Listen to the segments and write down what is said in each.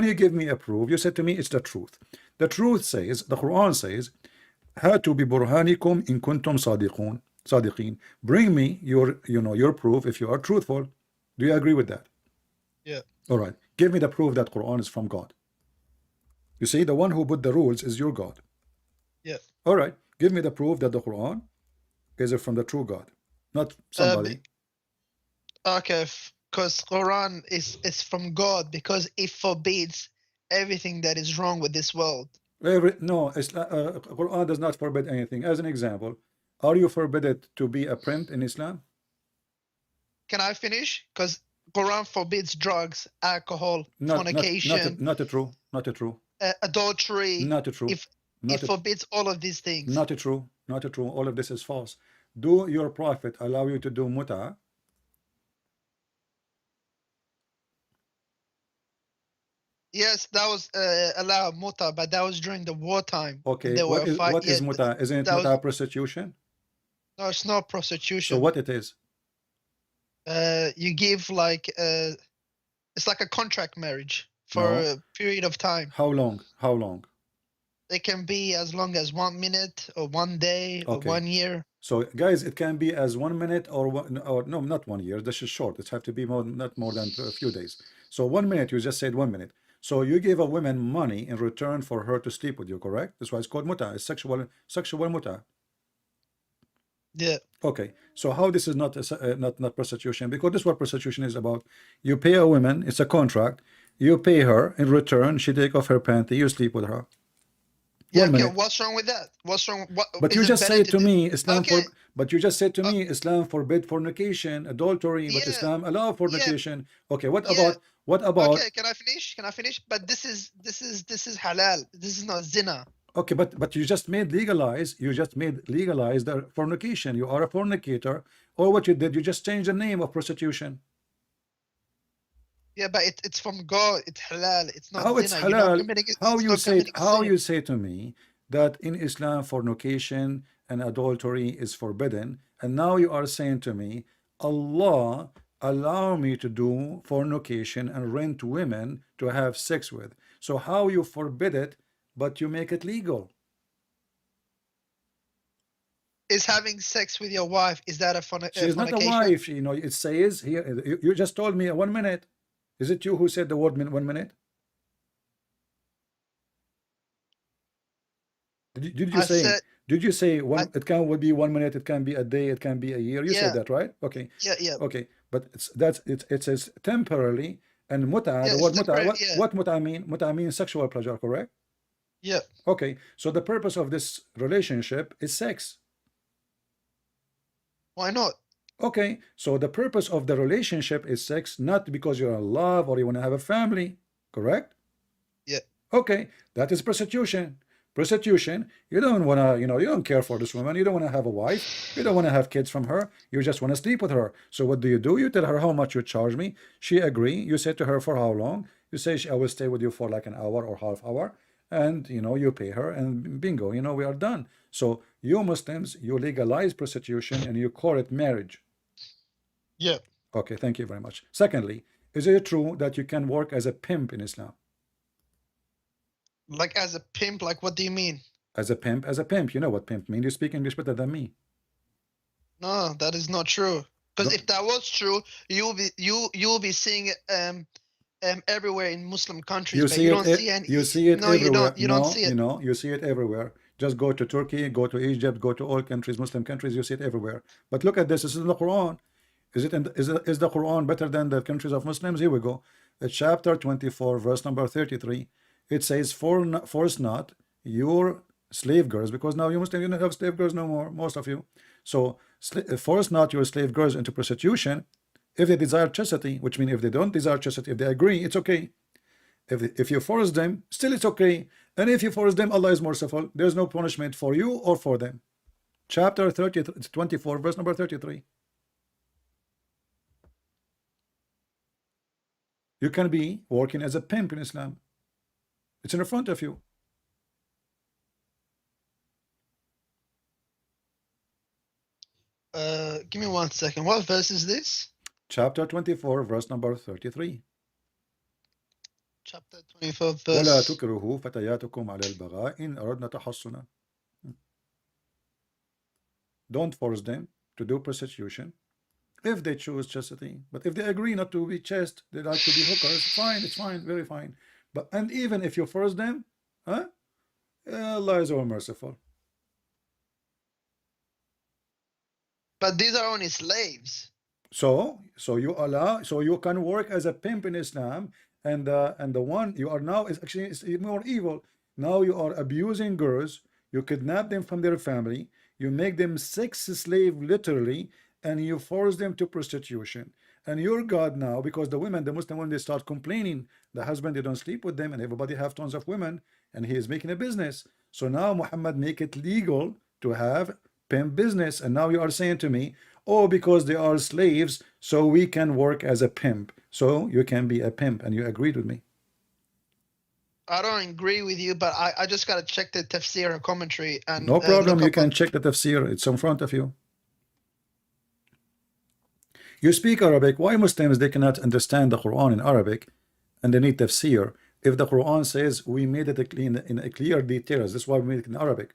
you give me a proof, you said to me it's the truth. The truth says, the Quran says, هاتوا ببرهانكم إن كنتم صادقين. Bring me your, your proof if you are truthful. Do you agree with that? Yeah. All right. Give me the proof that Quran is from God. You see, the one who put the rules is your God. Yeah. All right. Give me the proof that the Quran is from the true God, not somebody. Okay, because Quran is from God because it forbids everything that is wrong with this world. No, Quran does not forbid anything. As an example, are you forbidden to be a pimp in Islam? Can I finish? Because Quran forbids drugs, alcohol, Not not not fornication, not true. Not true. adultery. Not true. If it Not forbids all of these things. not true. Not true. All of this is false. Do your prophet allow you to do mutah? Yes, that was allowed mutah, but that was during the wartime, and Okay. they were fight. What Yeah, is mutah? Isn't it that was mutah prostitution? no, it's not So prostitution. what it is? You give like it's like a contract marriage for No. a period of time. How long? How long? It can be as long as 1 minute or 1 day or Okay. 1 year. So guys, it can be as 1 minute or no, not 1 year. This is short. It have to be not more than a few days. So 1 minute, you just said 1 minute. So you give a woman money in return for her to sleep with you, correct? That's why it's called mutah. It's sexual mutah. Yeah. Okay. So how this is not prostitution? Because this is what prostitution is about. You pay a woman. It's a contract. You pay her in return. She take off her panty. You sleep with her. Yeah, One okay, minute. what's wrong with that? What's wrong? What But you is it just better said to to do? me Okay, but you just said to uh, me Islam forbid fornication, adultery, but yeah, Islam allow yeah, fornication. Okay, yeah. what about Okay, can I finish? Can I finish? But this is halal. This is not zina. okay, but you just made legalize the fornication. You are a fornicator, or what you did, you just changed the name of prostitution. Yeah, but it's from God. It's halal. It's not How it's zina. You're not halal? committing. It's not committing a How sin. you say to me that in Islam fornication and adultery is forbidden, and now you are saying to me Allah allow me to do fornication and rent women to have sex with. So how you forbid it, but you make it legal? Is having sex with your wife, is that a She is not a fornication? wife. You know, it says here. You just told me 1 minute. Is it you who said the word 1 minute? Did you I say? said, Did you say I one? It can would be 1 minute. It can be a day. It can be a year. You said yeah, that, right? Okay, yeah. okay. But it says temporarily and muta. Yeah, The it's word muta. temporary. What Yeah, what muta mean? Muta means sexual pleasure, correct? yeah. Okay. So the purpose of this relationship is sex. Why not? Okay. So the purpose of the relationship is sex, not because you're in love or you want to have a family, correct? Yeah, Okay, that is prostitution. Prostitution, you don't want to, you don't care for this woman. You don't want to have a wife. You don't want to have kids from her. You just want to sleep with her. So what do? You tell her how much you charge me. She agree. You say to her for how long. You say, I will stay with you for like an hour or half hour. And, you pay her and bingo, we are done. So you Muslims, you legalize prostitution and you call it marriage. yeah. Okay, thank you very much. Secondly, is it true that you can work as a pimp in Islam? Like as a pimp, like what do you mean? As a pimp, you know what pimp means. You speak English better than me. No, that is not true. Because Don't, if that was true, you'll be seeing it everywhere in Muslim countries, you but see you it, don't see any. you see it No, you everywhere. don't. You don't No, see it. you see it everywhere. Just go to Turkey, go to Egypt, go to all countries, Muslim countries. You see it everywhere. But look at this. This is in the Quran. Is the Quran better than the countries of Muslims? Here we go. Chapter 24, verse number 33. It says, force not your slave girls, because now you Muslims, you don't have slave girls no more, most of you. So force not your slave girls into prostitution if they desire chastity, which means if they don't desire chastity, if they agree, it's okay. If you force them, still it's okay. And if you force them, Allah is merciful. There's no punishment for you or for them. Chapter 24, verse number 33. You can be working as a pimp in Islam. It's in front of you. Give me 1 second. What verse is this? Chapter 24, verse number 33. chapter 24th ولا verse. تكرهوا فتياتكم على البغاء إن أردنا تحصنا. Don't force them to do prostitution if they choose chastity. But if they agree not to be chaste, they like to be hookers, fine, it's fine, very fine. But and even if you force them, huh? Allah is all merciful. But these are only slaves. So you allow, so you can work as a pimp in Islam, and the one you are now is actually is more evil. Now you are abusing girls, you kidnap them from their family, you make them sex slave literally, and you force them to prostitution. And your God now, because the women, the Muslim women, they start complaining, the husband they don't sleep with them, and everybody have tons of women, and he is making a business. So now Muhammad make it legal to have pimp business, and now you are saying to me, oh, because they are slaves, so we can work as a pimp. So you can be a pimp, and you agreed with me. I don't agree with you, but I just gotta check the tafsir and commentary and No problem, look you up can on. check the tafsir, it's in front of you. You speak Arabic, why Muslims they cannot understand the Quran in Arabic and they need tafsir? If the Quran says we made it in a clear details, that's why we made it in Arabic.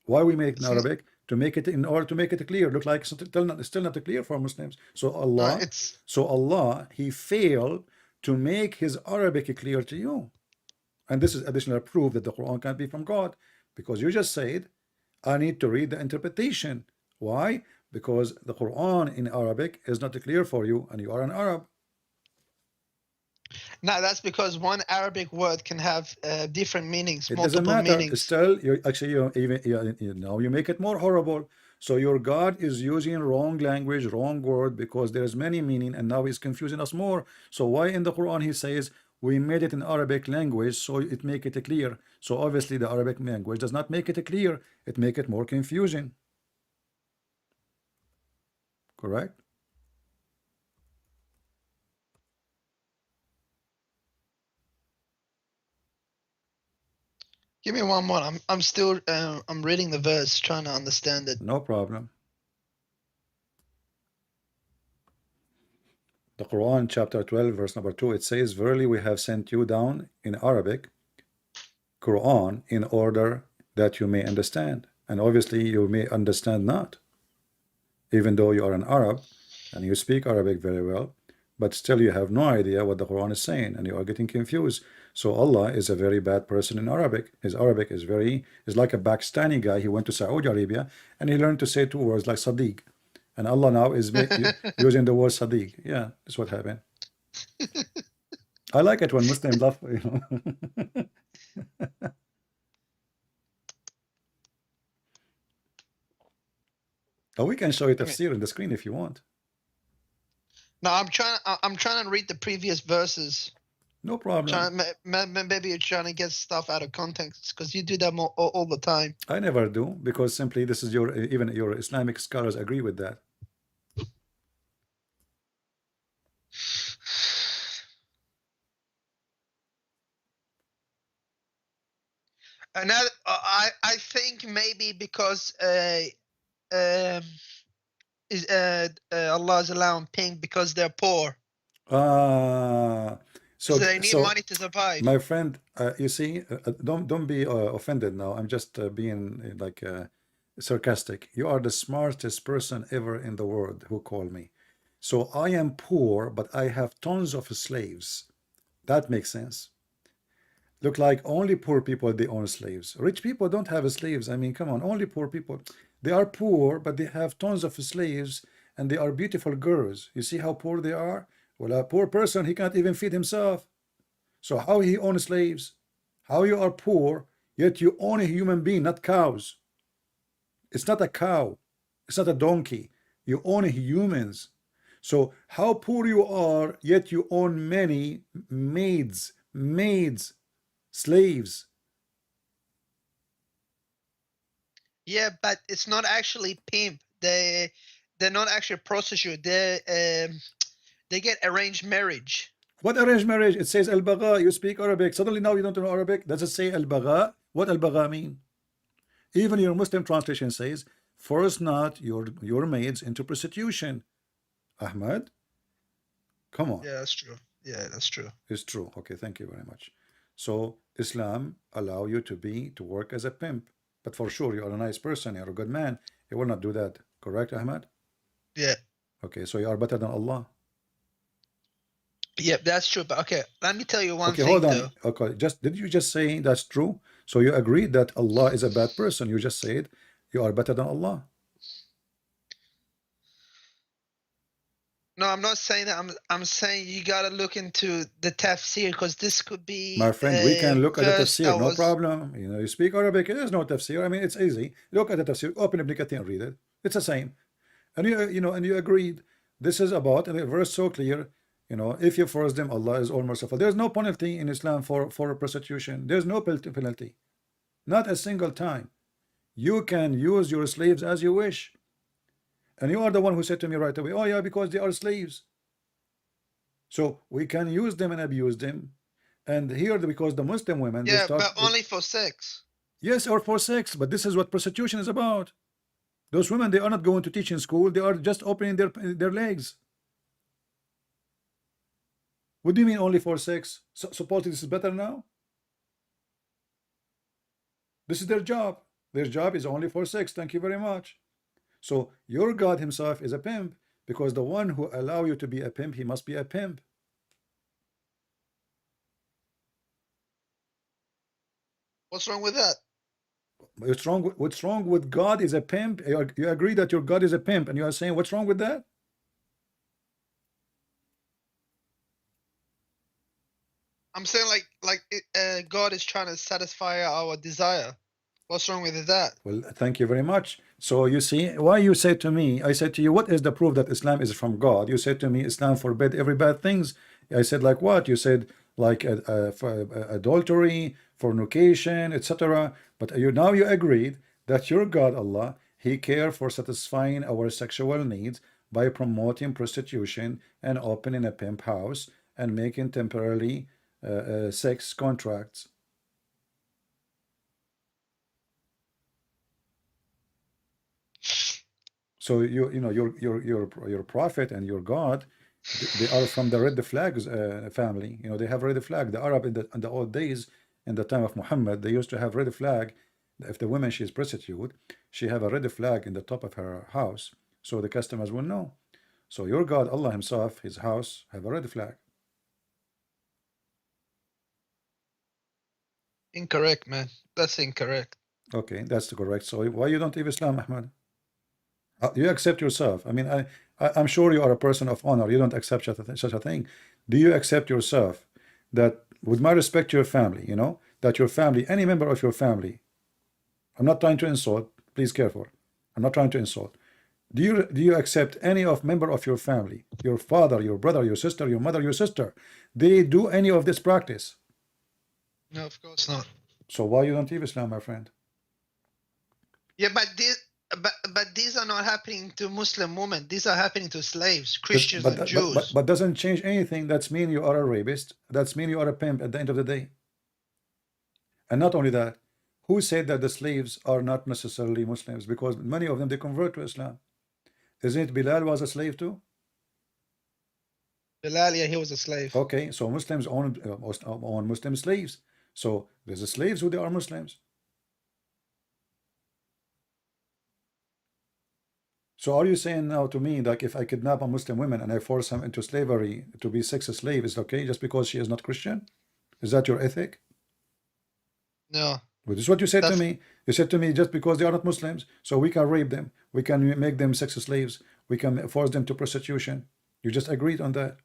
Why we make it in It's not, Arabic? To make it, in order to make it clear. Look like it's still not clear for Muslims. it's So Allah, He failed to make His Arabic clear to you. And this is additional proof that the Quran can't be from God, because you just said, I need to read the interpretation. Why? Because the Quran in Arabic is not clear for you, and you are an Arab. no. That's because one Arabic word can have different meanings, It doesn't multiple matter. meanings. Still, you actually you make it more horrible. So your God is using wrong language, wrong word, because there's many meaning, and now he's confusing us more. So why in the Quran he says we made it in Arabic language so it make it clear? So obviously the Arabic language does not make it clear; it make it more confusing. Correct? Give me one more. I'm still I'm reading the verse, trying to understand it. No problem. The Quran, chapter 12, verse number 2, it says, verily we have sent you down in Arabic Quran in order that you may understand. And obviously you may understand not, even though you are an Arab and you speak Arabic very well, but still you have no idea what the Quran is saying and you are getting confused. So Allah is a very bad person in Arabic. His Arabic is like a Pakistani guy. He went to Saudi Arabia and he learned to say two words like Sadiq. And Allah now is using the word Sadiq. Yeah, that's what happened. I like it when Muslims laugh, you know. Oh, we can show you Give me. tafsir in the screen if you want. No, I'm trying to read the previous verses. No problem. Maybe you're trying to get stuff out of context because you do that all the time. I never do, because simply this is your, even your Islamic scholars agree with that. Another, I think maybe because um is Allah is allowing pink because they're poor, Ah, so they need money to survive. my friend, you see, don't be offended now. I'm just being like sarcastic. You are the smartest person ever in the world who called me. So I am poor, but I have tons of slaves. That makes sense. Look like only poor people they own slaves. Rich people don't have slaves. I mean, come on, only poor people. They are poor, but they have tons of slaves, and they are beautiful girls. You see how poor they are? Well, a poor person, he can't even feed himself. So how he owns slaves? How you are poor, yet you own a human being, not cows. It's not a cow. It's not a donkey. You own humans. So how poor you are, yet you own many maids, slaves. Yeah, but it's not actually pimp. They're not actually prostitute. They get arranged marriage. What arranged marriage? It says al-bagha. You speak Arabic. Suddenly now you don't know Arabic. Does it say al-bagha? What al-bagha mean? Even your Muslim translation says, force not your maids into prostitution. Ahmad, come on. Yeah, that's true. Yeah, that's true. It's true. Okay, thank you very much. So Islam allow you to work as a pimp, but for sure you are a nice person, you're a good man. You will not do that. Correct, Ahmed? Yeah. Okay, so you are better than Allah. Yep, that's true. But okay, let me tell you one Okay, hold thing on. though. Okay, just did you just say that's true? So you agreed that Allah is a bad person. You just said you are better than Allah. No, I'm not saying that. I'm saying you gotta look into the tafsir because this could My be friend, we a can look at the verse tafsir, that no was. problem. You know, you speak Arabic, there's no tafsir. I mean, it's easy. Look at the tafsir, open Ibn Kathir and read it. It's the same. And you know, and you agreed. This is about, and the verse so clear, you know, if you force them, Allah is all merciful. There's no penalty in Islam for prostitution. There's no penalty. Not a single time. You can use your slaves as you wish. And you are the one who said to me right away, oh yeah, because they are slaves. So we can use them and abuse them. And here, because the Muslim women, they Yeah, start, but only for sex. yes, or for sex, but this is what prostitution is about. Those women, they are not going to teach in school. They are just opening their legs. What do you mean only for sex? So, supposedly this is better now? This is their job. Their job is only for sex. Thank you very much. So your God himself is a pimp because the one who allow you to be a pimp, he must be a pimp. What's wrong with that? What's wrong with God is a pimp? You agree that your God is a pimp, and you are saying what's wrong with that? I'm saying God is trying to satisfy our desire. What's wrong with that? Well, thank you very much. So you see, why you say to me, I said to you, what is the proof that Islam is from God? You said to me, Islam forbid every bad things. I said, like what? You said, like adultery, fornication, etc. But now you agreed that your God, Allah, He care for satisfying our sexual needs by promoting prostitution and opening a pimp house and making temporarily sex contracts. So you know your prophet and your God, they are from the red flags family. You know they have red flag. The Arab in the old days, in the time of Muhammad, they used to have red flag. If the woman she is prostitute, she have a red flag in the top of her house, so the customers will know. So your God, Allah Himself, His house have a red flag. Incorrect, man. That's incorrect. Okay, that's correct. So why you don't leave Islam, Ahmad? You accept yourself. I mean, I'm sure you are a person of honor. You don't accept such a thing. Do you accept yourself that, with my respect to your family, you know, that your family, any member of your family, I'm not trying to insult, please careful. I'm not trying to insult. Do you accept any of member of your family, your father, your brother, your sister, your mother, your sister, they do any of this practice? No, of course not. So why you don't leave Islam, my friend? Yeah, but these are not happening to Muslim women. These are happening to slaves, This, Christians, and Jews. but doesn't change anything. That's mean you are a rapist. That's mean you are a pimp at the end of the day. And not only that, who said that the slaves are not necessarily Muslims? Because many of them, they convert to Islam. Isn't it Bilal was a slave too? Bilal, yeah, he was a slave. Okay, so Muslims own Muslim slaves. So there's a slaves who they are Muslims. So are you saying now to me that if I kidnap a Muslim woman and I force him into slavery to be sex slave, is okay just because she is not Christian? Is that your ethic? No, But this is what you said to that's me. You said to me just because they are not Muslims, so we can rape them, we can make them sex slaves, we can force them to prostitution. You just agreed on that.